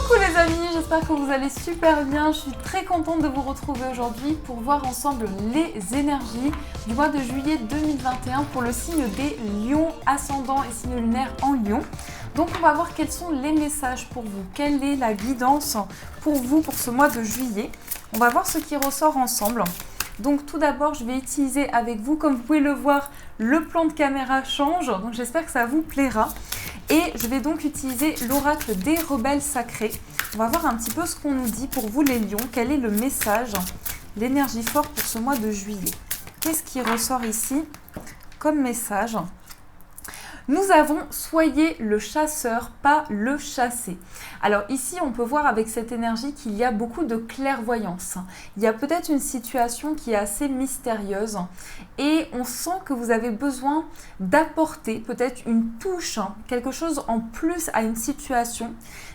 Coucou les amis, j'espère que vous allez super bien. Je suis très contente de vous retrouver aujourd'hui pour voir ensemble les énergies du mois de juillet 2021 pour le signe des Lions, ascendant et signe lunaire en Lion. Donc on va voir quels sont les messages pour vous, quelle est la guidance pour vous pour ce mois de juillet. On va voir ce qui ressort ensemble. Donc tout d'abord, je vais utiliser avec vous, comme vous pouvez le voir, le plan de caméra change. Donc j'espère que ça vous plaira. Et je vais donc utiliser l'oracle des rebelles sacrés. On va voir un petit peu ce qu'on nous dit pour vous les lions. Quel est le message, l'énergie forte pour ce mois de juillet? Qu'est-ce qui ressort ici comme message? Nous avons « Soyez le chasseur, pas le chassé ». Alors ici, on peut voir avec cette énergie qu'il y a beaucoup de clairvoyance. Il y a peut-être une situation qui est assez mystérieuse et on sent que vous avez besoin d'apporter peut-être une touche, quelque chose en plus à une situation.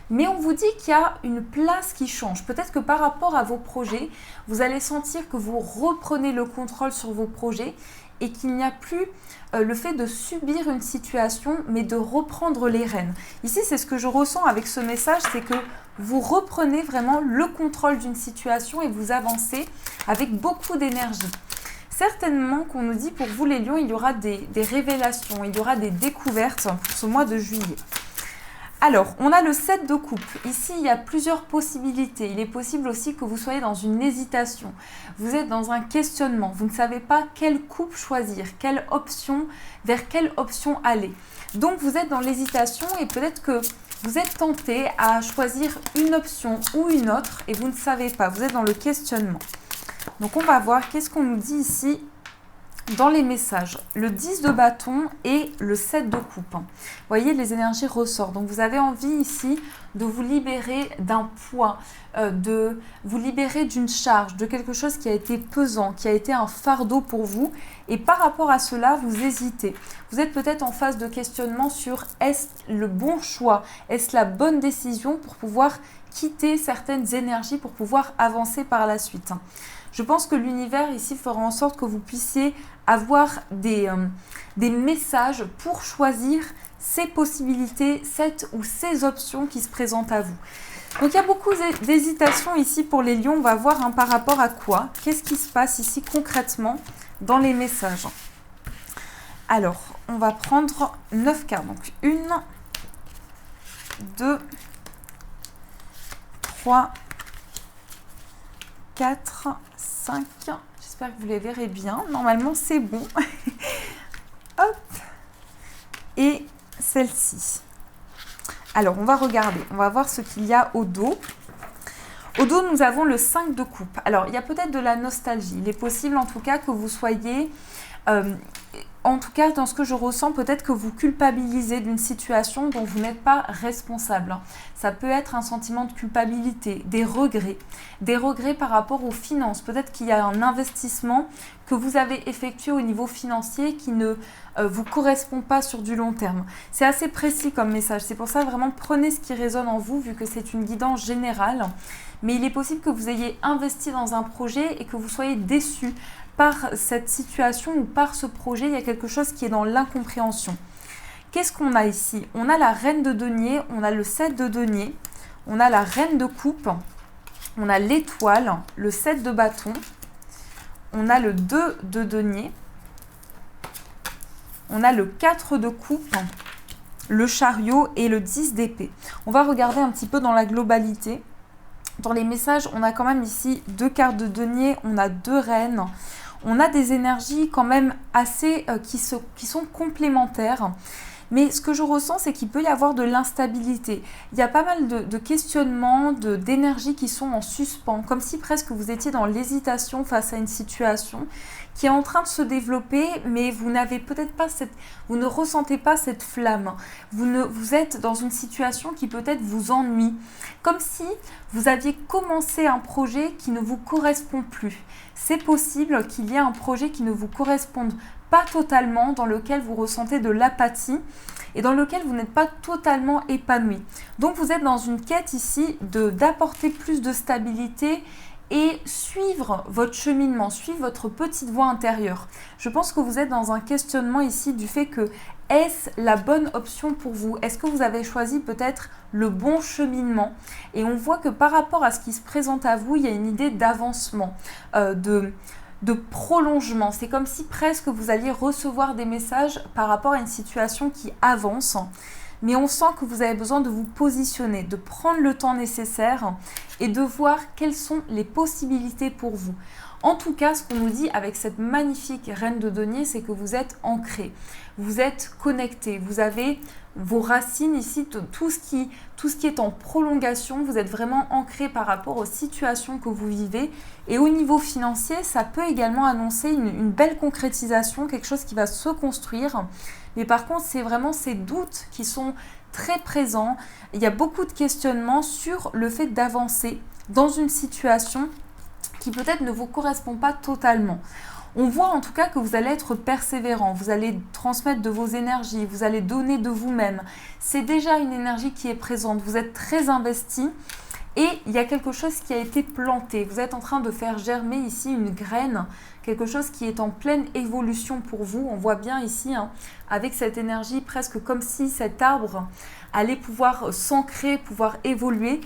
Mais on vous dit qu'il y a une place qui change. Peut-être que par rapport à vos projets, vous allez sentir que vous reprenez le contrôle sur vos projets et qu'il n'y a plus le fait de subir une situation, mais de reprendre les rênes. Ici, c'est ce que je ressens avec ce message, c'est que vous reprenez vraiment le contrôle d'une situation et vous avancez avec beaucoup d'énergie. Certainement qu'on nous dit pour vous les lions, il y aura des révélations, il y aura des découvertes pour ce mois de juillet. Alors, on a le 7 de coupe. Ici, il y a plusieurs possibilités. Il est possible aussi que vous soyez dans une hésitation. Vous êtes dans un questionnement. Vous ne savez pas quelle coupe choisir, vers quelle option aller. Donc, vous êtes dans l'hésitation et peut-être que vous êtes tenté à choisir une option ou une autre et vous ne savez pas. Vous êtes dans le questionnement. Donc, on va voir qu'est-ce qu'on nous dit ici dans les messages, le 10 de bâton et le 7 de coupe. Vous voyez, les énergies ressortent. Donc, vous avez envie ici de vous libérer d'un poids, de vous libérer d'une charge, de quelque chose qui a été pesant, qui a été un fardeau pour vous. Et par rapport à cela, vous hésitez. Vous êtes peut-être en phase de questionnement sur est-ce le bon choix, est-ce la bonne décision pour pouvoir quitter certaines énergies, pour pouvoir avancer par la suite. Je pense que l'univers ici fera en sorte que vous puissiez avoir des messages pour choisir ces possibilités, cette ou ces options qui se présentent à vous. Donc il y a beaucoup d'hésitation ici pour les lions. On va voir par rapport à quoi. Qu'est-ce qui se passe ici concrètement dans les messages? Alors, on va prendre 9 cartes. Donc 1, 2, 3, 4, 5, j'espère que vous les verrez bien, normalement c'est bon. Hop, et celle-ci. Alors on va regarder, on va voir ce qu'il y a au dos. Au dos, nous avons le 5 de coupe. Alors il y a peut-être de la nostalgie, il est possible en tout cas que vous soyez... en tout cas, dans ce que je ressens, peut-être que vous culpabilisez d'une situation dont vous n'êtes pas responsable. Ça peut être un sentiment de culpabilité, des regrets par rapport aux finances. Peut-être qu'il y a un investissement que vous avez effectué au niveau financier qui ne vous correspond pas sur du long terme. C'est assez précis comme message. C'est pour ça, vraiment, prenez ce qui résonne en vous, vu que c'est une guidance générale. Mais il est possible que vous ayez investi dans un projet et que vous soyez déçu par cette situation ou par ce projet. Il y a quelque chose qui est dans l'incompréhension. Qu'est-ce qu'on a ici? On a la reine de denier, on a le 7 de denier, on a la reine de coupe, on a l'étoile, le 7 de bâton, on a le 2 de denier, on a le 4 de coupe, le chariot et le 10 d'épée. On va regarder un petit peu dans la globalité. Dans les messages, on a quand même ici 2 cartes de denier, on a 2 reines. On a des énergies quand même assez qui sont complémentaires. Mais ce que je ressens, c'est qu'il peut y avoir de l'instabilité. Il y a pas mal de questionnements, d'énergies qui sont en suspens, comme si presque vous étiez dans l'hésitation face à une situation qui est en train de se développer, mais vous n'avez peut-être pas vous ne ressentez pas cette flamme. Vous êtes dans une situation qui peut-être vous ennuie, comme si vous aviez commencé un projet qui ne vous correspond plus. C'est possible qu'il y ait un projet qui ne vous corresponde pas totalement, dans lequel vous ressentez de l'apathie et dans lequel vous n'êtes pas totalement épanoui. Donc vous êtes dans une quête ici d'apporter plus de stabilité et suivre votre cheminement, suivre votre petite voie intérieure. Je pense que vous êtes dans un questionnement ici du fait que Est-ce la bonne option pour vous? Est-ce que vous avez choisi peut-être le bon cheminement? Et on voit que par rapport à ce qui se présente à vous, il y a une idée d'avancement, de prolongement. C'est comme si presque vous alliez recevoir des messages par rapport à une situation qui avance. Mais on sent que vous avez besoin de vous positionner, de prendre le temps nécessaire et de voir quelles sont les possibilités pour vous. En tout cas, ce qu'on nous dit avec cette magnifique reine de denier, c'est que vous êtes ancré, vous êtes connecté, vous avez vos racines ici, tout ce qui est en prolongation, vous êtes vraiment ancré par rapport aux situations que vous vivez. Et au niveau financier, ça peut également annoncer une belle concrétisation, quelque chose qui va se construire. Mais par contre, c'est vraiment ces doutes qui sont très présents. Il y a beaucoup de questionnements sur le fait d'avancer dans une situation qui peut-être ne vous correspond pas totalement. On voit en tout cas que vous allez être persévérant, vous allez transmettre de vos énergies, vous allez donner de vous-même. C'est déjà une énergie qui est présente, vous êtes très investi et il y a quelque chose qui a été planté. Vous êtes en train de faire germer ici une graine, quelque chose qui est en pleine évolution pour vous. On voit bien ici, avec cette énergie, presque comme si cet arbre allait pouvoir s'ancrer, pouvoir évoluer.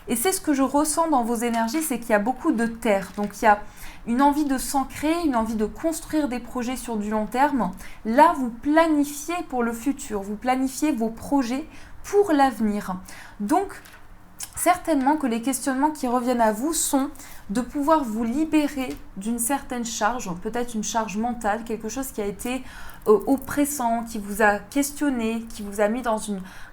Et c'est ce que je ressens dans vos énergies, c'est qu'il y a beaucoup de terre. Donc il y a une envie de s'ancrer, une envie de construire des projets sur du long terme. Là, vous planifiez pour le futur, vous planifiez vos projets pour l'avenir. Donc, certainement que les questionnements qui reviennent à vous sont de pouvoir vous libérer d'une certaine charge, peut-être une charge mentale, quelque chose qui a été oppressant, qui vous a questionné, qui vous a mis dans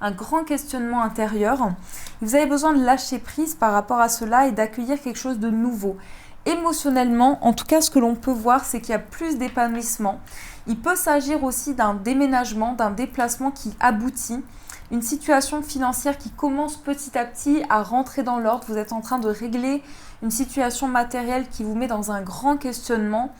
un grand questionnement intérieur. Vous avez besoin de lâcher prise par rapport à cela et d'accueillir quelque chose de nouveau. Émotionnellement, en tout cas, ce que l'on peut voir, c'est qu'il y a plus d'épanouissement. Il peut s'agir aussi d'un déménagement, d'un déplacement qui aboutit. Une situation financière qui commence petit à petit à rentrer dans l'ordre. Vous êtes en train de régler une situation matérielle qui vous met dans un grand questionnement.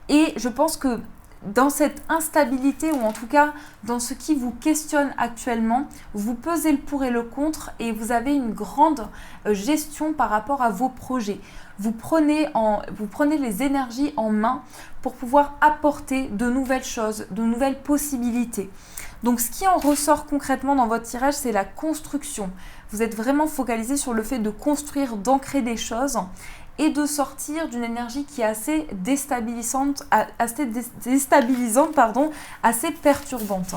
Et je pense que dans cette instabilité, ou en tout cas dans ce qui vous questionne actuellement, vous pesez le pour et le contre et vous avez une grande gestion par rapport à vos projets. Vous prenez les énergies en main pour pouvoir apporter de nouvelles choses, de nouvelles possibilités. Donc ce qui en ressort concrètement dans votre tirage, c'est la construction. Vous êtes vraiment focalisé sur le fait de construire, d'ancrer des choses et de sortir d'une énergie qui est assez déstabilisante, assez perturbante.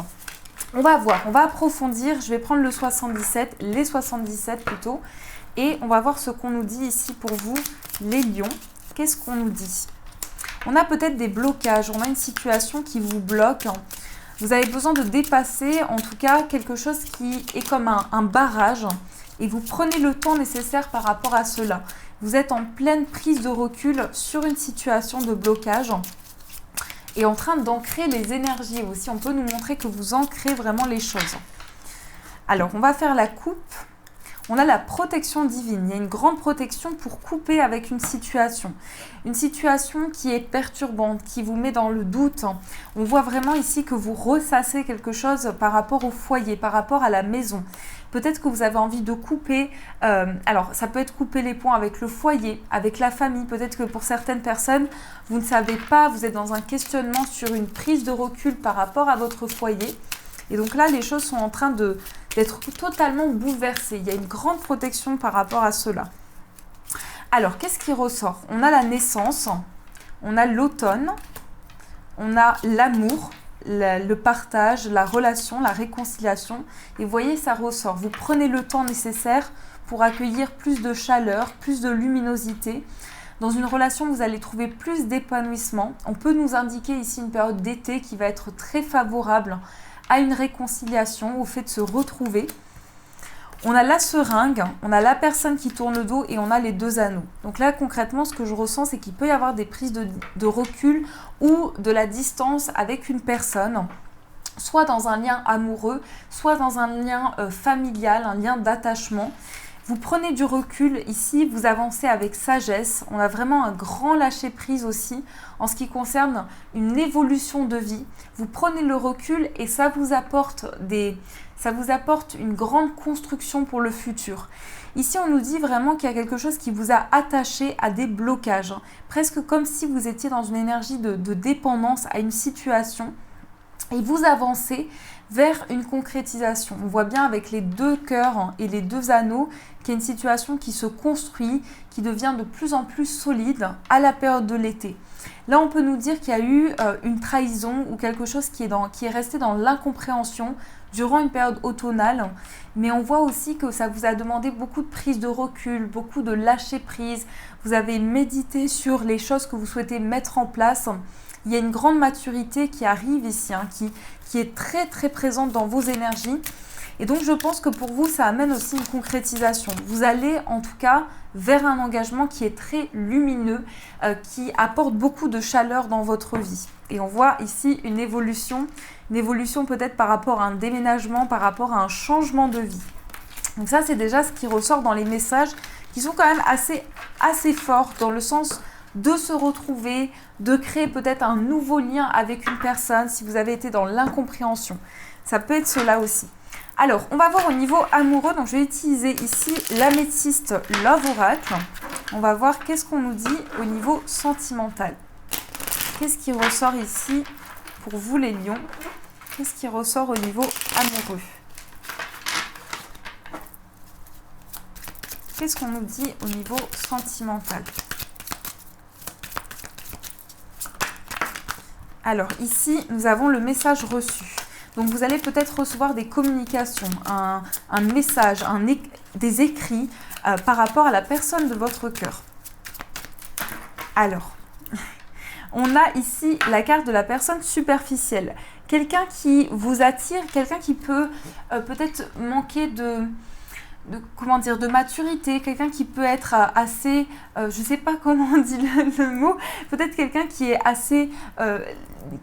On va voir, on va approfondir. Je vais prendre le 77, les 77 plutôt, et on va voir ce qu'on nous dit ici pour vous, les lions. Qu'est-ce qu'on nous dit? On a peut-être des blocages, on a une situation qui vous bloque. Vous avez besoin de dépasser, en tout cas, quelque chose qui est comme un barrage et vous prenez le temps nécessaire par rapport à cela. Vous êtes en pleine prise de recul sur une situation de blocage et en train d'ancrer les énergies aussi. On peut nous montrer que vous ancrez vraiment les choses. Alors, on va faire la coupe. On a la protection divine. Il y a une grande protection pour couper avec une situation. Une situation qui est perturbante, qui vous met dans le doute. On voit vraiment ici que vous ressassez quelque chose par rapport au foyer, par rapport à la maison. Peut-être que vous avez envie de couper, alors ça peut être couper les ponts avec le foyer, avec la famille. Peut-être que pour certaines personnes, vous ne savez pas, vous êtes dans un questionnement sur une prise de recul par rapport à votre foyer. Et donc là, les choses sont en train d'être totalement bouleversées. Il y a une grande protection par rapport à cela. Alors, qu'est-ce qui ressort? On a la naissance, on a l'automne, on a l'amour, le partage, la relation, la réconciliation. Et vous voyez, ça ressort. Vous prenez le temps nécessaire pour accueillir plus de chaleur, plus de luminosité. Dans une relation, vous allez trouver plus d'épanouissement. On peut nous indiquer ici une période d'été qui va être très favorable à une réconciliation, au fait de se retrouver. On a la seringue, on a la personne qui tourne le dos et on a les deux anneaux. Donc là, concrètement, ce que je ressens, c'est qu'il peut y avoir des prises de recul ou de la distance avec une personne, soit dans un lien amoureux, soit dans un lien familial, un lien d'attachement. Vous prenez du recul ici, vous avancez avec sagesse. On a vraiment un grand lâcher-prise aussi en ce qui concerne une évolution de vie. Vous prenez le recul et ça vous apporte une grande construction pour le futur. Ici, on nous dit vraiment qu'il y a quelque chose qui vous a attaché à des blocages. Presque comme si vous étiez dans une énergie de dépendance à une situation. et vous avancez vers une concrétisation. On voit bien avec les 2 cœurs et les 2 anneaux qu'il y a une situation qui se construit, qui devient de plus en plus solide à la période de l'été. Là, on peut nous dire qu'il y a eu une trahison ou quelque chose qui est resté dans l'incompréhension durant une période automnale, mais on voit aussi que ça vous a demandé beaucoup de prise de recul, beaucoup de lâcher prise. Vous avez médité sur les choses que vous souhaitez mettre en place. Il y a une grande maturité qui arrive ici, qui est très très présente dans vos énergies. Et donc je pense que pour vous, ça amène aussi une concrétisation. Vous allez en tout cas vers un engagement qui est très lumineux, qui apporte beaucoup de chaleur dans votre vie. Et on voit ici une évolution peut-être par rapport à un déménagement, par rapport à un changement de vie. Donc ça, c'est déjà ce qui ressort dans les messages qui sont quand même assez forts dans le sens de se retrouver, de créer peut-être un nouveau lien avec une personne si vous avez été dans l'incompréhension. Ça peut être cela aussi. Alors, on va voir au niveau amoureux. Donc, je vais utiliser ici l'améthyste Love Oracle. On va voir qu'est-ce qu'on nous dit au niveau sentimental. Qu'est-ce qui ressort ici pour vous les lions? Qu'est-ce qui ressort au niveau amoureux? Qu'est-ce qu'on nous dit au niveau sentimental? Alors ici, nous avons le message reçu. Donc vous allez peut-être recevoir des communications, un message, des écrits par rapport à la personne de votre cœur. Alors, on a ici la carte de la personne superficielle. Quelqu'un qui vous attire, quelqu'un qui peut peut-être manquer de maturité, quelqu'un qui peut être assez, je ne sais pas comment on dit le mot, peut-être quelqu'un qui est assez,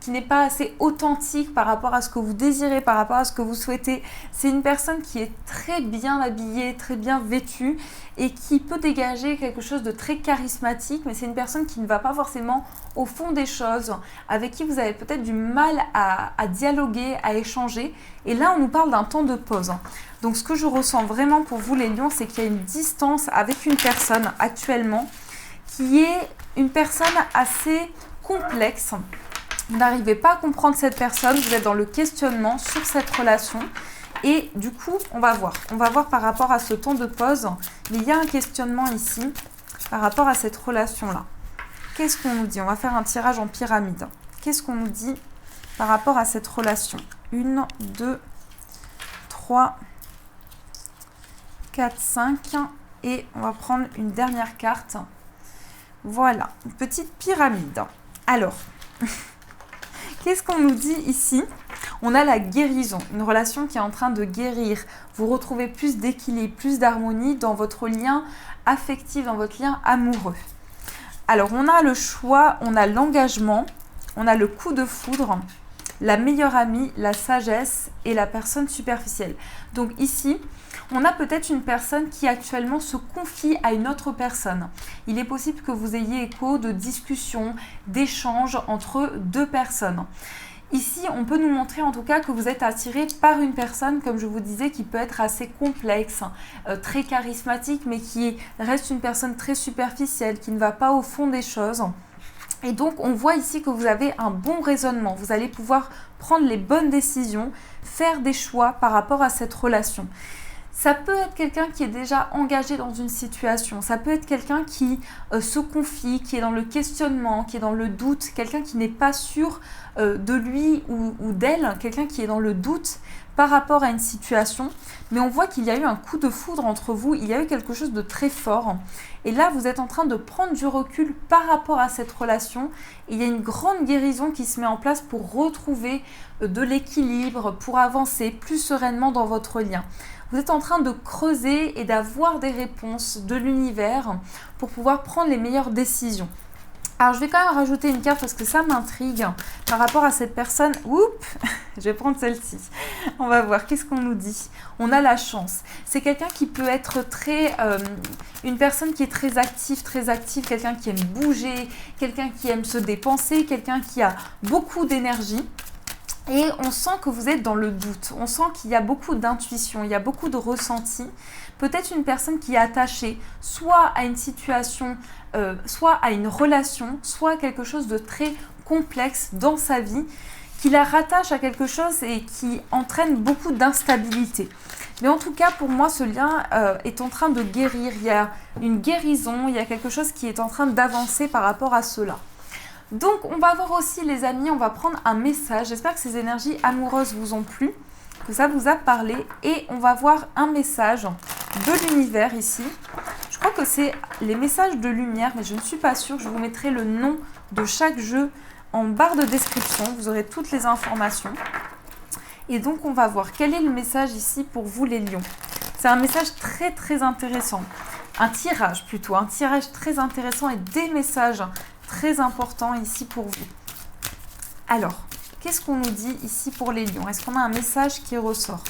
qui n'est pas assez authentique par rapport à ce que vous désirez, par rapport à ce que vous souhaitez. C'est une personne qui est très bien habillée, très bien vêtue et qui peut dégager quelque chose de très charismatique, mais c'est une personne qui ne va pas forcément au fond des choses, avec qui vous avez peut-être du mal à dialoguer, à échanger. Et là, on nous parle d'un temps de pause. Donc, ce que je ressens vraiment pour vous, les lions, c'est qu'il y a une distance avec une personne actuellement qui est une personne assez complexe. Vous n'arrivez pas à comprendre cette personne, vous êtes dans le questionnement sur cette relation. Et du coup, on va voir par rapport à ce temps de pause. Mais il y a un questionnement ici par rapport à cette relation-là. Qu'est-ce qu'on nous dit? On va faire un tirage en pyramide. Qu'est-ce qu'on nous dit par rapport à cette relation? 1, 2, 3, 4, 5. Et on va prendre une dernière carte. Voilà, une petite pyramide. Alors, qu'est-ce qu'on nous dit ici? On a la guérison, une relation qui est en train de guérir. Vous retrouvez plus d'équilibre, plus d'harmonie dans votre lien affectif, dans votre lien amoureux. Alors, on a le choix, on a l'engagement, on a le coup de foudre, la meilleure amie, la sagesse et la personne superficielle. Donc ici, on a peut-être une personne qui actuellement se confie à une autre personne. Il est possible que vous ayez écho de discussions, d'échanges entre 2 personnes. Ici, on peut nous montrer en tout cas que vous êtes attiré par une personne, comme je vous disais, qui peut être assez complexe, très charismatique, mais qui reste une personne très superficielle, qui ne va pas au fond des choses. Et donc, on voit ici que vous avez un bon raisonnement. Vous allez pouvoir prendre les bonnes décisions, faire des choix par rapport à cette relation. Ça peut être quelqu'un qui est déjà engagé dans une situation. Ça peut être quelqu'un qui se confie, qui est dans le questionnement, qui est dans le doute. Quelqu'un qui n'est pas sûr de lui ou d'elle. Quelqu'un qui est dans le doute par rapport à une situation. Mais on voit qu'il y a eu un coup de foudre entre vous. Il y a eu quelque chose de très fort. Et là, vous êtes en train de prendre du recul par rapport à cette relation. Et il y a une grande guérison qui se met en place pour retrouver de l'équilibre, pour avancer plus sereinement dans votre lien. Vous êtes en train de creuser et d'avoir des réponses de l'univers pour pouvoir prendre les meilleures décisions. Alors, je vais quand même rajouter une carte parce que ça m'intrigue par rapport à cette personne. Oups, je vais prendre celle-ci. On va voir, qu'est-ce qu'on nous dit? On a la chance. C'est quelqu'un qui peut être une personne qui est très active, quelqu'un qui aime bouger, quelqu'un qui aime se dépenser, quelqu'un qui a beaucoup d'énergie. Et on sent que vous êtes dans le doute, on sent qu'il y a beaucoup d'intuition, il y a beaucoup de ressenti. Peut-être une personne qui est attachée soit à une situation, soit à une relation, soit à quelque chose de très complexe dans sa vie, qui la rattache à quelque chose et qui entraîne beaucoup d'instabilité. Mais en tout cas, pour moi, ce lien est en train de guérir. Il y a une guérison, il y a quelque chose qui est en train d'avancer par rapport à cela. Donc, on va voir aussi, les amis, on va prendre un message. J'espère que ces énergies amoureuses vous ont plu, que ça vous a parlé. Et on va voir un message de l'univers ici. Je crois que c'est les messages de lumière, mais je ne suis pas sûre. Je vous mettrai le nom de chaque jeu en barre de description. Vous aurez toutes les informations. Et donc, on va voir quel est le message ici pour vous, les lions. C'est un message très, très intéressant. Un tirage plutôt, un tirage très intéressant et des messages très importants ici pour vous. Alors, qu'est-ce qu'on nous dit ici pour les lions? Est-ce qu'on a un message qui ressort?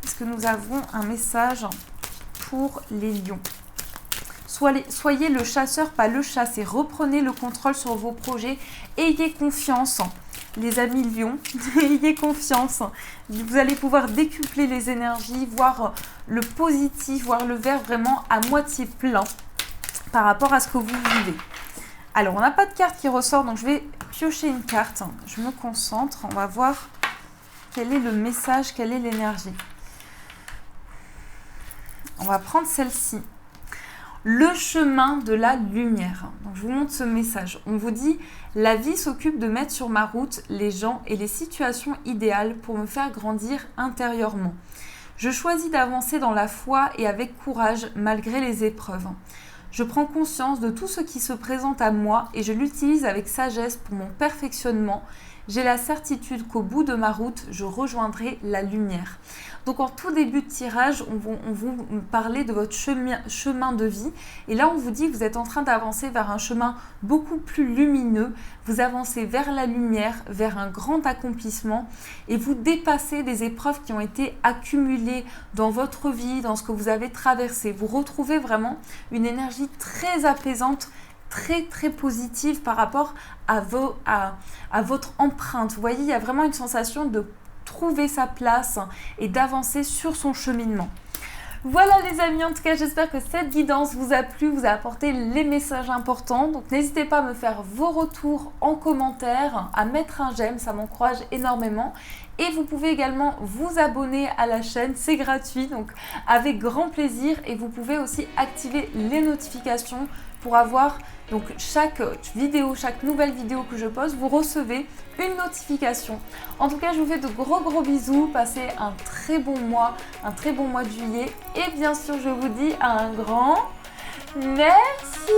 Est-ce que nous avons un message pour les lions? Soyez le chasseur, pas le chassé. Reprenez le contrôle sur vos projets. Ayez confiance. Les amis lions, ayez confiance. Vous allez pouvoir décupler les énergies, voir le positif, voir le verre vraiment à moitié plein par rapport à ce que vous vivez. Alors, on n'a pas de carte qui ressort, donc je vais piocher une carte. Je me concentre, on va voir quel est le message, quelle est l'énergie. On va prendre celle-ci. Le chemin de la lumière. Donc, je vous montre ce message. On vous dit, la vie s'occupe de mettre sur ma route les gens et les situations idéales pour me faire grandir intérieurement. Je choisis d'avancer dans la foi et avec courage malgré les épreuves. Je prends conscience de tout ce qui se présente à moi et je l'utilise avec sagesse pour mon perfectionnement. J'ai la certitude qu'au bout de ma route, je rejoindrai la lumière. Donc en tout début de tirage, on vous parler de votre chemin de vie. Et là, on vous dit que vous êtes en train d'avancer vers un chemin beaucoup plus lumineux. Vous avancez vers la lumière, vers un grand accomplissement. Et vous dépassez des épreuves qui ont été accumulées dans votre vie, dans ce que vous avez traversé. Vous retrouvez vraiment une énergie très apaisante, très très positive par rapport à votre empreinte. Vous voyez, il y a vraiment une sensation de trouver sa place et d'avancer sur son cheminement. Voilà les amis, en tout cas j'espère que cette guidance vous a plu, vous a apporté les messages importants. Donc n'hésitez pas à me faire vos retours en commentaire, à mettre un j'aime, ça m'encourage énormément. Et vous pouvez également vous abonner à la chaîne, c'est gratuit, donc avec grand plaisir. Et vous pouvez aussi activer les notifications pour avoir donc chaque nouvelle vidéo que je poste, vous recevez une notification. En tout cas, je vous fais de gros bisous, passez un très bon mois de juillet. Et bien sûr, je vous dis un grand merci.